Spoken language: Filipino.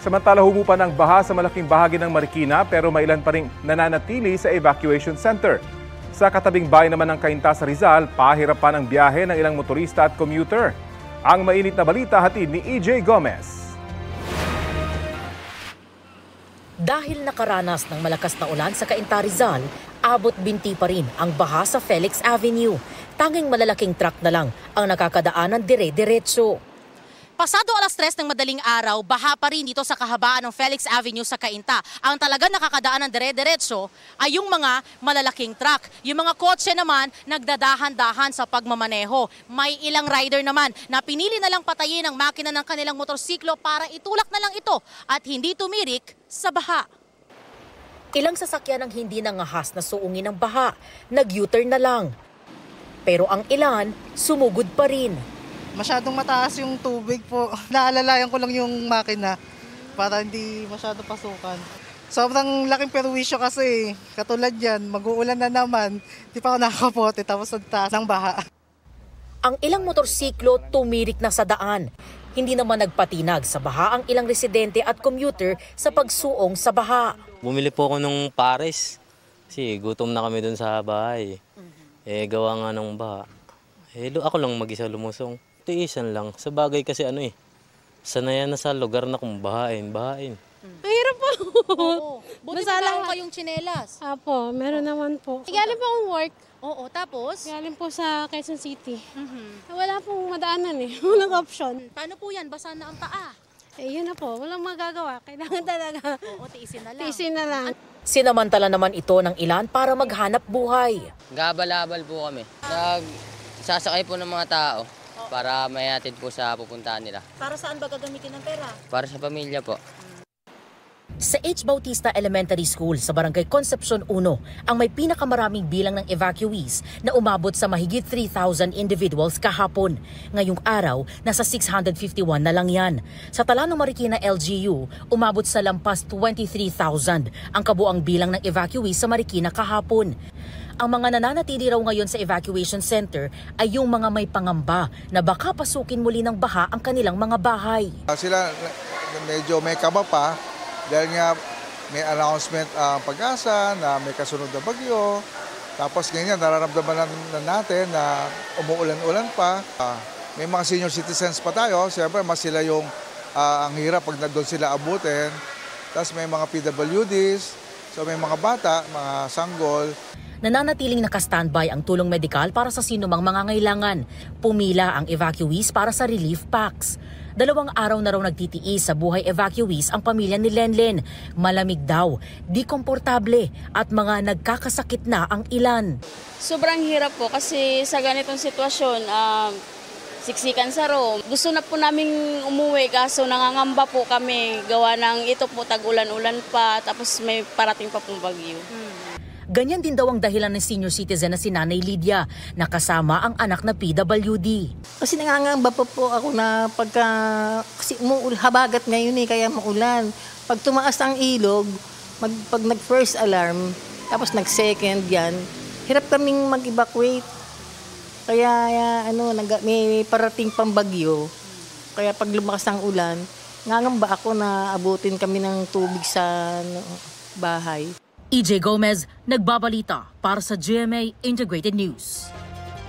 Samantala humupa ng baha sa malaking bahagi ng Marikina pero may ilan pa ring nananatili sa evacuation center. Sa katabing bayan naman ng Cainta sa Rizal, pahirapan ang biyahe ng ilang motorista at commuter. Ang mainit na balita hatid ni EJ Gomez. Dahil nakaranas ng malakas na ulan sa Cainta, Rizal, abot binti pa rin ang baha sa Felix Avenue. Tanging malalaking truck na lang ang nakakadaanan dire-diretso. Pasado alas 3 ng madaling araw, baha pa rin dito sa kahabaan ng Felix Avenue sa Cainta. Ang talaga nakakadaan ng dire-diretso ay yung mga malalaking truck. Yung mga kotse naman nagdadahan-dahan sa pagmamaneho. May ilang rider naman na pinili na lang patayin ang makina ng kanilang motorsiklo para itulak na lang ito at hindi tumirik sa baha. Ilang sasakyan ang hindi nangahas na suungin ng baha, nag-U-turn na lang. Pero ang ilan, sumugod pa rin. Masyadong mataas yung tubig po. Naalalayan ko lang yung makina para hindi masyado pasukan. Sobrang laking perwisyo kasi. Katulad yan, mag-uulan na naman. Di pa ako nakakapote tapos ang taas ng baha. Ang ilang motorsiklo tumirik na sa daan. Hindi naman nagpatinag sa baha ang ilang residente at commuter sa pagsuong sa baha. Bumili po ako ng pares kasi gutom na kami dun sa bahay. Gawa nga ng baha. Ako lang mag-isa lumusong. Tiisan lang. Sa bagay kasi sanayan na sa lugar na kung bahain. Mahirap po. Oo. Buti na kayong tsinelas. Apo, meron naman po. Galing po akong work. Oo, tapos? Galing po sa Quezon City. Wala pong madaanan Walang option. Paano po yan? Basa na ang paa. Yun na po. Walang magagawa. Kailangan talaga. Oo, tiisin na lang. Tiisin na lang. Sinamantala naman ito ng ilan para maghanap buhay. Gabal-abal po kami. Sasakay po ng mga tao para mayatid po sa pupuntahan nila. Para saan ba gagamitin ng pera? Para sa pamilya po. Sa H. Bautista Elementary School sa Barangay Concepcion 1 ang may pinakamaraming bilang ng evacuees na umabot sa mahigit 3,000 individuals kahapon. Ngayong araw, nasa 651 na lang yan. Sa Talano Marikina LGU, umabot sa lampas 23,000 ang kabuang bilang ng evacuees sa Marikina kahapon. Ang mga nananatili raw ngayon sa evacuation center ay yung mga may pangamba na baka pasukin muli ng baha ang kanilang mga bahay. Sila medyo may kaba pa dahil nga may announcement ang Pag-asa na may kasunod na bagyo. Tapos ganyan, nararamdaman na natin na umuulan-ulan pa. May mga senior citizens pa tayo, siyempre mas sila yung ang hirap pag doon sila abutin. Tapos may mga PWDs, so may mga bata, mga sanggol. Nananatiling naka-standby ang tulong medikal para sa sinumang mangangailangan. Pumila ang evacuees para sa relief packs. 2 araw na raw nagtitiis sa buhay evacuees ang pamilya ni Lenlen. Malamig daw, di komportable at mga nagkakasakit na ang ilan. Sobrang hirap po kasi sa ganitong sitwasyon, siksikan sa room. Gusto na po naming umuwi kaso nangangamba po kami. Gawa ng ito po tag-ulan-ulan pa tapos may parating pa pong bagyo. Ganyan din daw ang dahilan ng senior citizen na si Nanay Lydia na kasama ang anak na PWD. Kasi nangangamba po ako na kasi habagat ngayon kaya maulan. Pag tumaas ang ilog, pag nag-first alarm, tapos nag-second yan, hirap kaming mag-evacuate. Kaya may parating pang bagyo. Kaya pag lumakas ang ulan, nangangamba ako na abutin kami ng tubig sa bahay. EJ Gomez, nagbabalita para sa GMA Integrated News.